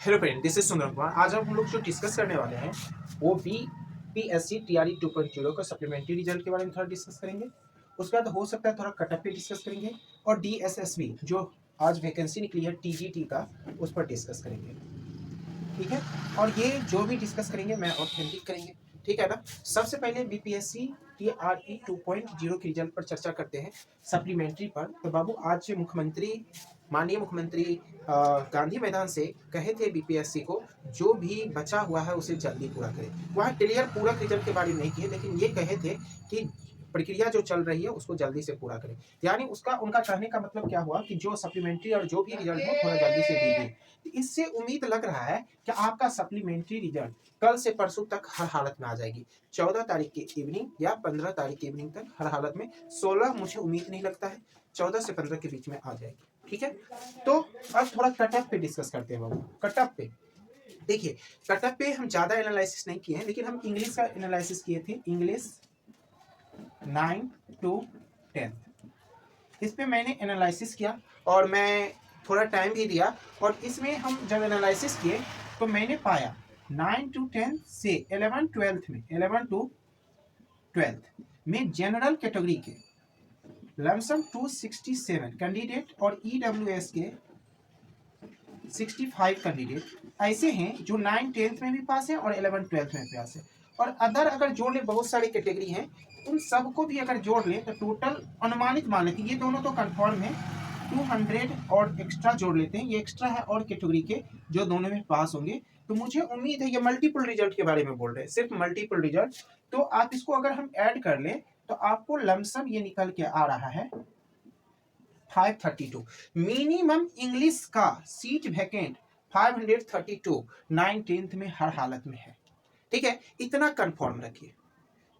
Hello friend, this is सुंदर कुमार। आज हम लोग जो डिस्कस करने वाले हैं वो बीपीएससी टीआरई 2.0 का सप्लीमेंट्री रिजल्ट के बारे में थोड़ा डिस्कस करेंगे। उसके बाद हो सकता है थोड़ा कटअप पे डिस्कस करेंगे और डीएसएसबी जो आज वैकेंसी निकली है टीजीटी का, उस पर डिस्कस करेंगे। ठीक है, और ये जो भी डिस्कस करेंगे मैं ऑथेंटिक करेंगे, ठीक है ना। सबसे पहले बीपीएससी टीआरई 2.0 के रिजल्ट पर चर्चा करते हैं, सप्लीमेंट्री पर। तो बाबू, आज माननीय मुख्यमंत्री गांधी मैदान से कहे थे बीपीएससी को जो भी बचा हुआ है उसे जल्दी पूरा करें। वह क्लियर पूरा रिजल्ट के बारे में नहीं किए, लेकिन ये कहे थे कि प्रक्रिया जो चल रही है उसको जल्दी से पूरा करें। यानी उनका कहने का मतलब क्या हुआ कि जो सप्लीमेंट्री और जो भी रिजल्ट हो थोड़ा जल्दी से दीजिए। इससे उम्मीद लग रहा है कि आपका सप्लीमेंट्री रिजल्ट कल से परसों तक हर हालत में आ जाएगी। 14 तारीख की इवनिंग या 15 तारीख की इवनिंग तक हर हालत में। 16 मुझे उम्मीद नहीं लगता है, 14 से 15 के बीच में आ जाएगी। ठीक है, तो अब थोड़ा कटअप पे डिस्कस करते हैं बाबू। कटअप पे देखिए, कटअप पे हम ज्यादा एनालिसिस नहीं किए हैं, लेकिन हम इंग्लिश का एनालिसिस किए थे। इंग्लिश 9 to 10 इस पे मैंने एनालिसिस किया और मैं थोड़ा टाइम भी दिया। और इसमें हम जब एनालिसिस किए तो मैंने पाया 9 to 10 से 11 to 12 में जनरल कैटेगरी के लमसम 267 कैंडिडेट और ईडब्ल्यूएस के 65 कैंडिडेट ऐसे हैं जो 9-10 में भी पास है और 11-12 में पास है। और अदर अगर जोड़ ले, बहुत सारी कैटेगरी हैं, उन सबको भी अगर जोड़ ले तो टोटल अनुमानित मान लेते हैं, ये दोनों तो कंफर्म है, 200 और एक्स्ट्रा जोड़ लेते हैं, ये एक्स्ट्रा है और कैटेगरी के जो दोनों में पास होंगे। तो मुझे उम्मीद है, ये मल्टीपल रिजल्ट के बारे में बोल रहे हैं, सिर्फ मल्टीपल रिजल्ट। तो आप इसको अगर हम ऐड कर ले तो आपको लमसम ये निकल के आ रहा है 532। मिनिमम इंग्लिश का सीट वैकेंट 532 9-10 में हर हालत में है। ठीक है, इतना कंफर्म रखिए।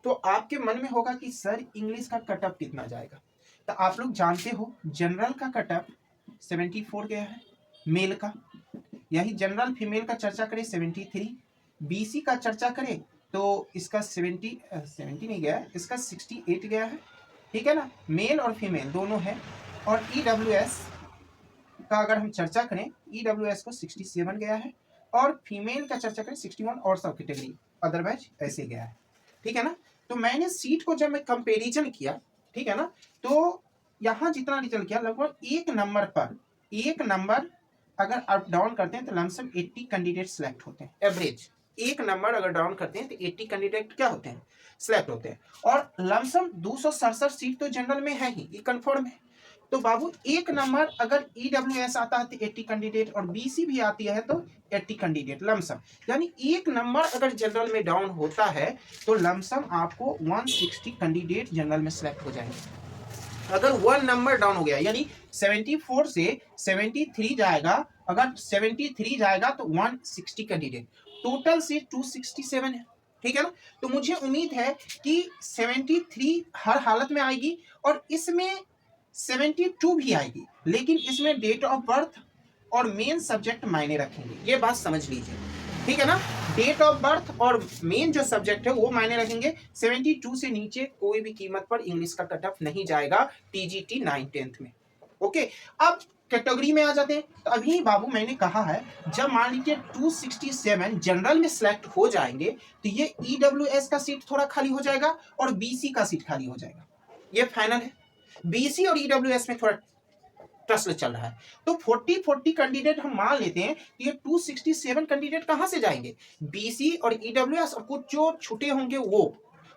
तो आपके मन में होगा कि सर इंग्लिश का कटअप कितना जाएगा। तो आप लोग जानते हो जनरल का कटअप 74 गया है मेल का। यही जनरल फीमेल का चर्चा करें 73, बीसी का चर्चा करें तो इसका 70 नहीं गया है, इसका 68 गया है। ठीक है ना, मेल और फीमेल दोनों है। और ईडब्ल्यूएस का अगर हम चर्चा करें, ईडब्ल्यूएस को 67 गया है और फीमेल का चर्चा करें 61 और सब कैटेगरी अदरवाइज ऐसे गया है। ठीक है ना, तो मैंने सीट को जब मैं कंपेरिजन किया, ठीक है ना, तो यहाँ जितना रिजल्ट किया लगभग एक नंबर अगर अप डाउन करते हैं तो लमसम 80 कैंडिडेट सिलेक्ट होते हैं। एवरेज एक नंबर अगर डाउन करते हैं तो 80 कैंडिडेट क्या होते हैं, सिलेक्ट होते हैं। और लमसम 267 सीट तो जनरल में है ही, ये कंफर्म है। तो बाबू एक नंबर अगर ईडब्ल्यूएस आता है तो 80 कैंडिडेट और बीसी भी आती है तो 80 कैंडिडेट लमसम। यानी एक नंबर अगर जनरल में डाउन होता है तो लमसम आपको 160 कैंडिडेट जनरल में सिलेक्ट हो जाएंगे। अगर वन नंबर डाउन हो गया यानी 74 से 73 जाएगा, अगर 73 जाएगा तो 160 कैंडिडेट, टोटल सीट 267 है। ठीक है ना, तो मुझे उम्मीद है कि 73 हर हालत में आएगी और इसमें 72 भी आएगी, लेकिन इसमें डेट ऑफ बर्थ और मेन सब्जेक्ट मायने रखेंगे, ये बात समझ लीजिए। ठीक है ना, डेट ऑफ बर्थ और मेन जो सब्जेक्ट है वो मायने रखेंगे। 72 से नीचे कोई भी कीमत पर इंग्लिश का कटअप नहीं जाएगा टीजीटी 9-10 में। ओके, अब कैटेगरी में आ जाते हैं। तो अभी बाबू मैंने कहा है, जब मान लीजिए 267 जनरल में सिलेक्ट हो जाएंगे तो ये ईडब्ल्यूएस का सीट थोड़ा खाली हो जाएगा और बीसी का सीट खाली हो जाएगा, ये फाइनल है। बीसी और ईडब्ल्यूएस में थोड़ा टसल चल रहा है। तो 40 कैंडिडेट हम मान लेते हैं, ये 267 कैंडिडेट कहां से जाएंगे, बीसी और ईडब्ल्यूएस और कुछ जो छूटे होंगे वो।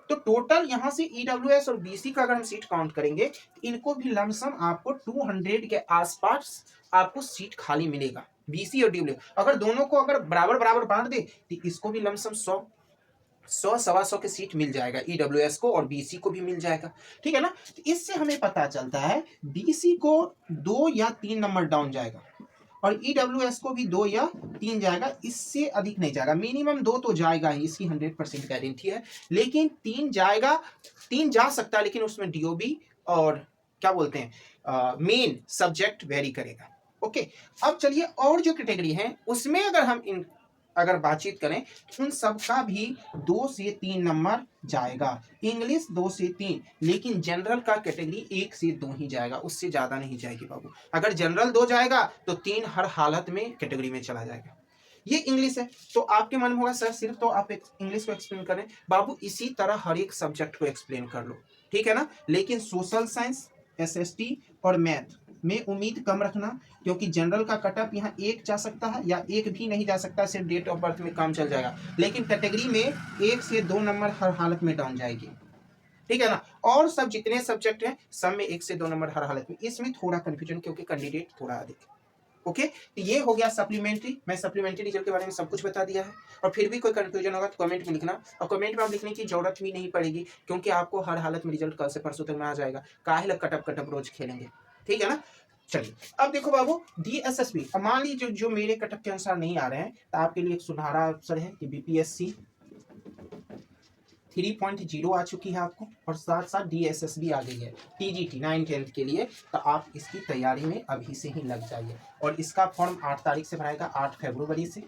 तो टोटल यहां से ईडब्ल्यूएस और बीसी का अगर हम सीट काउंट करेंगे, इनको भी लमसम आपको 200 के आसपास आपको सीट खाली मिलेगा। बीसी और डब्ल्यू अगर दोनों को अगर बराबर बराबर बांट दे तो इसको भी लमसम 100-125 की सीट मिल जाएगा, ईडब्ल्यूएस को और बीसी को भी मिल जाएगा। ठीक है ना, तो इससे हमें पता चलता है बीसी को 2 या 3 नंबर डाउन जाएगा और ईडब्ल्यूएस को भी 2 या 3 जाएगा, इससे अधिक नहीं जाएगा। मिनिमम 2 तो जाएगा ही, इसकी 100% गारंटी है, लेकिन 3 जाएगा, 3 जा सकता है, लेकिन उसमें डीओबी और क्या बोलते हैं मेन सब्जेक्ट वेरी करेगा। ओके, अब चलिए और जो कैटेगरी है उसमें अगर हम अगर बातचीत करें तो उन सब का भी 2 से 3 नंबर जाएगा। इंग्लिश 2 से 3, लेकिन जनरल का कैटेगरी 1 से 2 ही जाएगा, उससे ज्यादा नहीं जाएगी बाबू। अगर जनरल 2 जाएगा तो 3 हर हालत में कैटेगरी में चला जाएगा। ये इंग्लिश है। तो आपके मन में होगा सर सिर्फ तो आप इंग्लिश को एक्सप्लेन करें, बाबू इसी तरह हर एक सब्जेक्ट को एक्सप्लेन कर लो, ठीक है ना। लेकिन सोशल साइंस, एसएसटी और मैथ में उम्मीद कम रखना, क्योंकि जनरल का कटअप यहाँ 1 जा सकता है या 1 भी नहीं जा सकता, सिर्फ डेट ऑफ बर्थ में काम चल जाएगा। लेकिन कैटेगरी में 1 से 2 नंबर हर हालत में डाउन जाएगी, ठीक है ना। और सब जितने सब्जेक्ट हैं सब में 1 से 2 नंबर हर हालत में। इसमें थोड़ा कंफ्यूजन क्योंकि कैंडिडेट थोड़ा अधिक है। ओके, तो ये हो गया सप्लीमेंट्री। मैं सप्लीमेंट्री रिजल्ट के बारे में सब कुछ बता दिया है। और फिर भी कोई कंफ्यूजन होगा तो कमेंट में लिखना, और कमेंट में आप लिखने की जरूरत भी नहीं पड़ेगी, क्योंकि आपको हर हालत में रिजल्ट कल से परसों तक में आ जाएगा। काहे लग कटअप रोज खेलेंगे, ठीक है ना। चलिए अब देखो बाबू, डीएसएसबी, अब मान लीजिए जो मेरे कटअप के अनुसार नहीं आ रहे हैं, तो आपके लिए एक सुनहरा अवसर है कि बीपीएससी 3.0 आ चुकी है आपको, और साथ साथ डीएसएस भी आ गई है टीजीटी 9-10 के लिए। तो आप इसकी तैयारी में अभी से ही लग जाइए, और इसका फॉर्म 8 तारीख से भराएगा, 8 फरवरी से,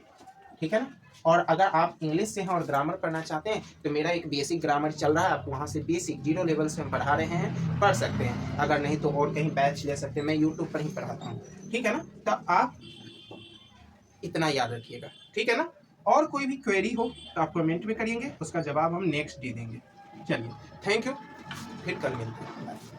ठीक है ना। और अगर आप इंग्लिश से हैं और ग्रामर पढ़ना चाहते हैं तो मेरा एक बेसिक ग्रामर चल रहा है, आप वहाँ से बेसिक 0 लेवल से हम पढ़ा रहे हैं, पढ़ सकते हैं। अगर नहीं तो और कहीं बैच ले सकते हैं, मैं यूट्यूब पर ही पढ़ाता हूँ, ठीक है ना। तो आप इतना याद रखिएगा, ठीक है ना। और कोई भी क्वेरी हो तो आप कमेंट में करिएंगे, उसका जवाब हम नेक्स्ट दे देंगे। चलिए, थैंक यू, फिर कल मिलते हैं।